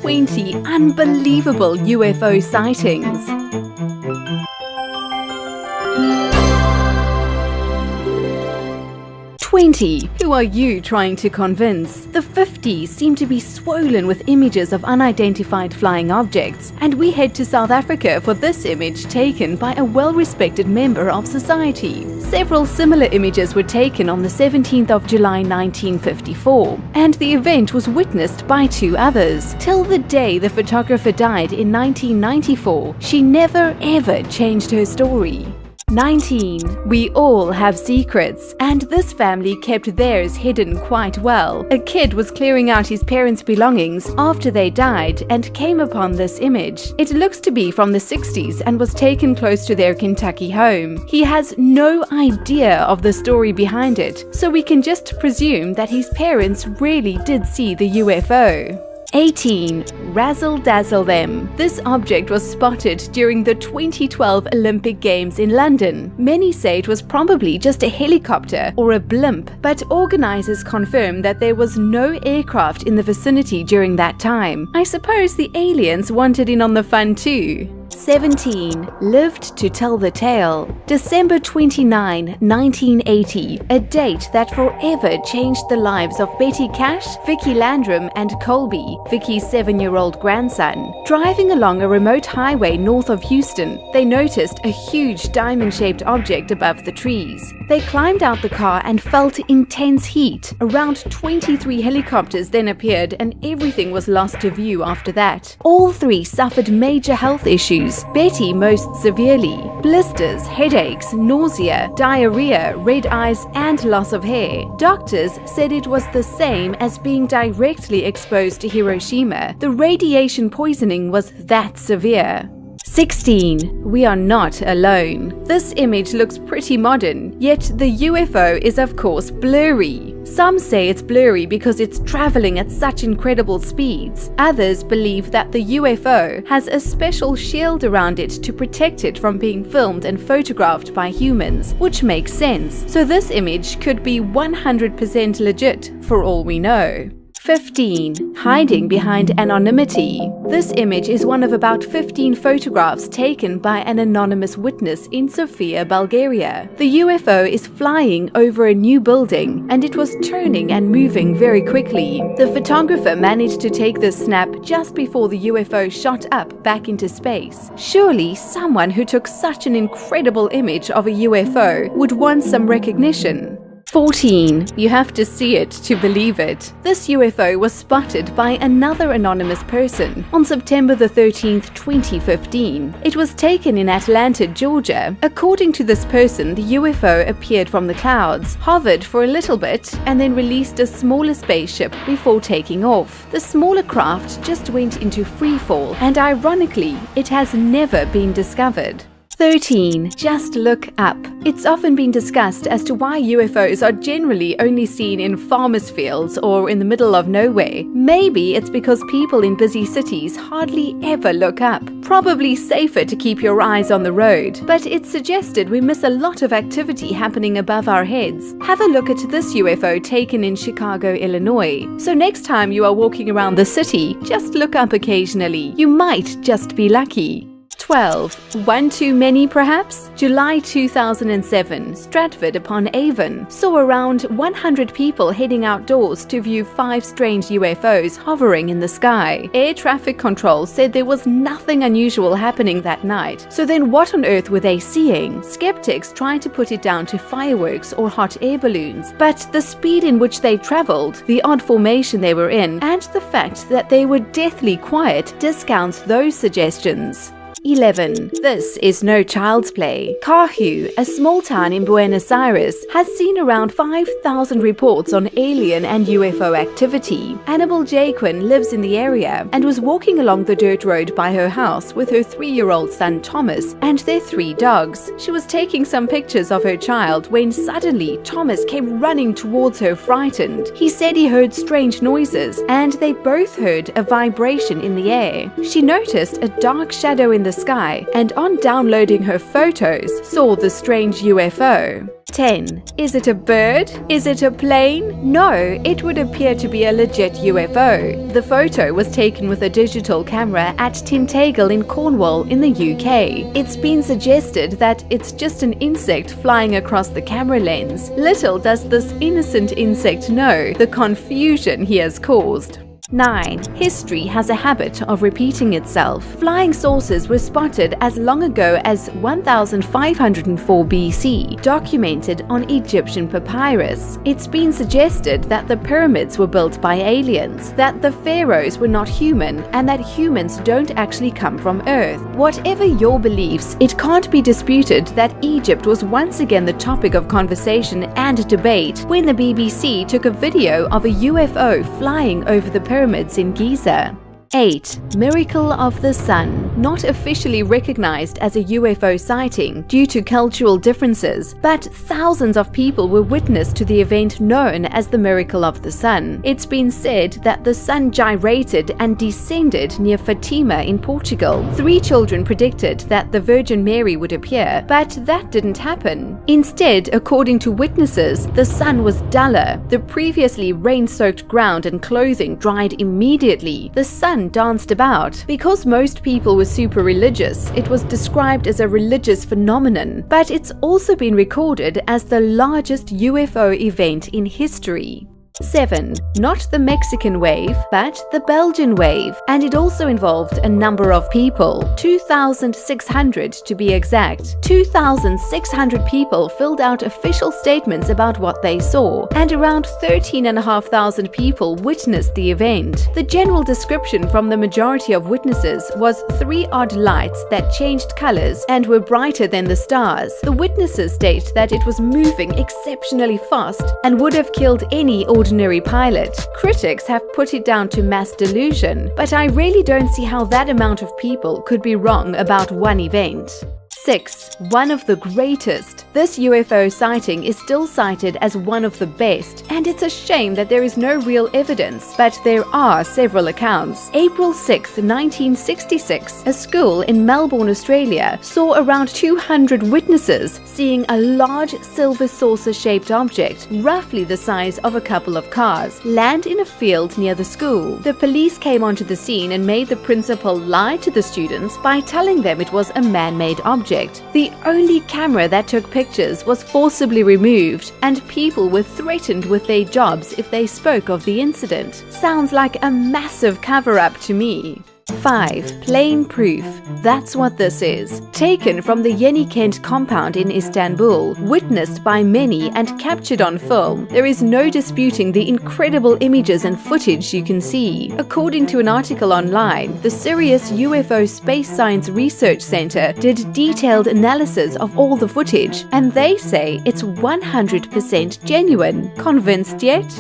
20 unbelievable UFO sightings. 20. Who are you trying to convince? The 50s seem to be swollen with images of unidentified flying objects, and we head to South Africa for this image taken by a well-respected member of society. Several similar images were taken on the 17th of July 1954, and the event was witnessed by 2 others. Till the day the photographer died in 1994, she never ever changed her story. 19. We all have secrets, and this family kept theirs hidden quite well. A kid was clearing out his parents' belongings after they died and came upon this image. It looks to be from the 60s and was taken close to their Kentucky home. He has no idea of the story behind it, so we can just presume that his parents really did see the UFO. 18. Razzle dazzle them. This object was spotted during the 2012 Olympic Games in London. Many say it was probably just a helicopter or a blimp, but organizers confirm that there was no aircraft in the vicinity during that time. I suppose the aliens wanted in on the fun too. 17. Lived to tell the tale. December 29, 1980, a date that forever changed the lives of Betty Cash, Vicky Landrum, and Colby, Vicky's 7-year-old grandson. Driving along a remote highway north of Houston, they noticed a huge diamond-shaped object above the trees. They climbed out the car and felt intense heat. Around 23 helicopters then appeared, and everything was lost to view after that. All 3 suffered major health issues. Betty most severely. Blisters, headaches, nausea, diarrhea, red eyes, and loss of hair. Doctors said it was the same as being directly exposed to Hiroshima. The radiation poisoning was that severe. 16. We are not alone. This image looks pretty modern, yet the UFO is of course blurry. Some say it's blurry because it's traveling at such incredible speeds. Others believe that the UFO has a special shield around it to protect it from being filmed and photographed by humans, which makes sense. So this image could be 100% legit for all we know. 15. Hiding behind anonymity. This image is one of about 15 photographs taken by an anonymous witness in Sofia, Bulgaria. The UFO is flying over a new building, and it was turning and moving very quickly. The photographer managed to take this snap just before the UFO shot up back into space. Surely someone who took such an incredible image of a UFO would want some recognition. 14. You have to see it to believe it. This UFO was spotted by another anonymous person on September the 13th, 2015. It was taken in Atlanta, Georgia. According to this person, the UFO appeared from the clouds, hovered for a little bit, and then released a smaller spaceship before taking off. The smaller craft just went into free fall, and ironically, it has never been discovered. 13. Just look up. It's often been discussed as to why UFOs are generally only seen in farmers' fields or in the middle of nowhere. Maybe it's because people in busy cities hardly ever look up. Probably safer to keep your eyes on the road, but it's suggested we miss a lot of activity happening above our heads. Have a look at this UFO taken in Chicago, Illinois. So next time you are walking around the city, just look up occasionally. You might just be lucky. 12. One too many perhaps? July 2007, Stratford-upon-Avon saw around 100 people heading outdoors to view 5 strange UFOs hovering in the sky. Air traffic control said there was nothing unusual happening that night. So then what on earth were they seeing? Skeptics tried to put it down to fireworks or hot air balloons, but the speed in which they traveled, the odd formation they were in, and the fact that they were deathly quiet discounts those suggestions. 11. This is no child's play. Carhu, a small town in Buenos Aires, has seen around 5,000 reports on alien and UFO activity. Annabelle Jaquin lives in the area and was walking along the dirt road by her house with her 3-year-old son Thomas and their 3 dogs. She was taking some pictures of her child when suddenly Thomas came running towards her frightened. He said he heard strange noises and they both heard a vibration in the air. She noticed a dark shadow in the sky and on downloading her photos saw the strange UFO. 10. Is it a bird? Is it a plane? No, it would appear to be a legit UFO. The photo was taken with a digital camera at Tintagel in Cornwall in the UK. It's been suggested that it's just an insect flying across the camera lens. Little does this innocent insect know the confusion he has caused. 9. History has a habit of repeating itself. Flying saucers were spotted as long ago as 1504 BC, documented on Egyptian papyrus. It's been suggested that the pyramids were built by aliens, that the pharaohs were not human, and that humans don't actually come from Earth. Whatever your beliefs, it can't be disputed that Egypt was once again the topic of conversation and debate when the BBC took a video of a UFO flying over the pyramids in Giza. 8. Miracle of the Sun. Not officially recognized as a UFO sighting due to cultural differences, but thousands of people were witness to the event known as the Miracle of the Sun. It's been said that the sun gyrated and descended near Fatima in Portugal. 3 children predicted that the Virgin Mary would appear, but that didn't happen. Instead, according to witnesses, the sun was duller. The previously rain-soaked ground and clothing dried immediately. The sun danced about. Because most people were super religious, it was described as a religious phenomenon, but it's also been recorded as the largest UFO event in history. 7. Not the Mexican wave, but the Belgian wave, and it also involved a number of people, 2,600 to be exact. 2,600 people filled out official statements about what they saw, and around 13,500 people witnessed the event. The general description from the majority of witnesses was 3 odd lights that changed colors and were brighter than the stars. The witnesses state that it was moving exceptionally fast and would have killed any ordinary pilot. Critics have put it down to mass delusion, but I really don't see how that amount of people could be wrong about one event. 6. One of the greatest. This UFO sighting is still cited as one of the best, and it's a shame that there is no real evidence, but there are several accounts. April 6, 1966, a school in Melbourne, Australia, saw around 200 witnesses seeing a large silver saucer-shaped object, roughly the size of a couple of cars, land in a field near the school. The police came onto the scene and made the principal lie to the students by telling them it was a man-made object. The only camera that took pictures was forcibly removed, and people were threatened with their jobs if they spoke of the incident. Sounds like a massive cover-up to me. 5. Plain proof. That's what this is. Taken from the Yeni Kent compound in Istanbul, witnessed by many and captured on film, there is no disputing the incredible images and footage you can see. According to an article online, the Sirius UFO Space Science Research Center did detailed analysis of all the footage, and they say it's 100% genuine. Convinced yet?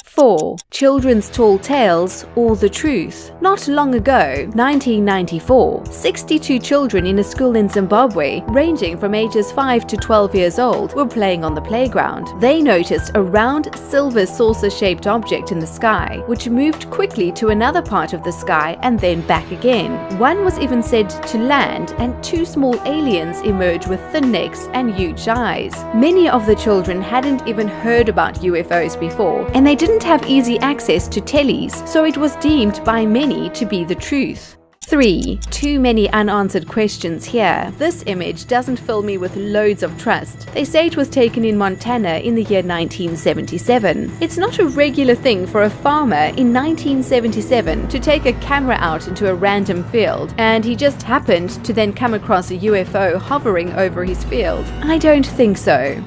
4. Children's tall tales or the truth. Not long ago, 1994, 62 children in a school in Zimbabwe, ranging from ages 5 to 12 years old, were playing on the playground. They noticed a round, silver saucer-shaped object in the sky, which moved quickly to another part of the sky and then back again. One was even said to land, and 2 small aliens emerged with thin necks and huge eyes. Many of the children hadn't even heard about UFOs before, and they didn't have easy access to tellies, so it was deemed by many to be the truth. 3. Too many unanswered questions here. This image doesn't fill me with loads of trust. They say it was taken in Montana in the year 1977. It's not a regular thing for a farmer in 1977 to take a camera out into a random field, and he just happened to then come across a UFO hovering over his field. I don't think so.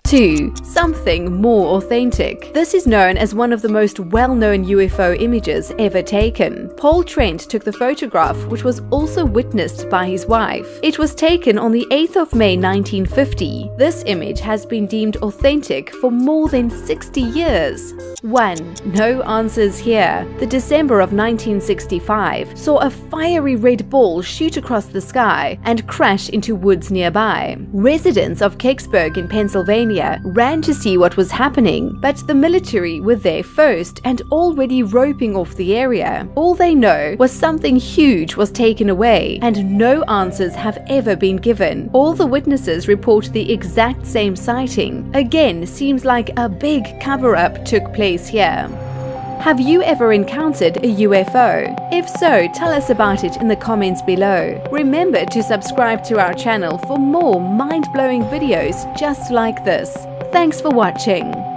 2. Something more authentic. This is known as one of the most well-known UFO images ever taken. Paul Trent took the photograph, which was also witnessed by his wife. It was taken on the 8th of May 1950. This image has been deemed authentic for more than 60 years. 1. No answers here. The December of 1965 saw a fiery red ball shoot across the sky and crash into woods nearby. Residents of Kecksburg in Pennsylvania ran to see what was happening, but the military were there first and already roping off the area. All they they know was something huge was taken away, and no answers have ever been given. All the witnesses report the exact same sighting. Again, seems like a big cover-up took place here. Have you ever encountered a UFO? If so, tell us about it in the comments below. Remember to subscribe to our channel for more mind-blowing videos just like this. Thanks for watching.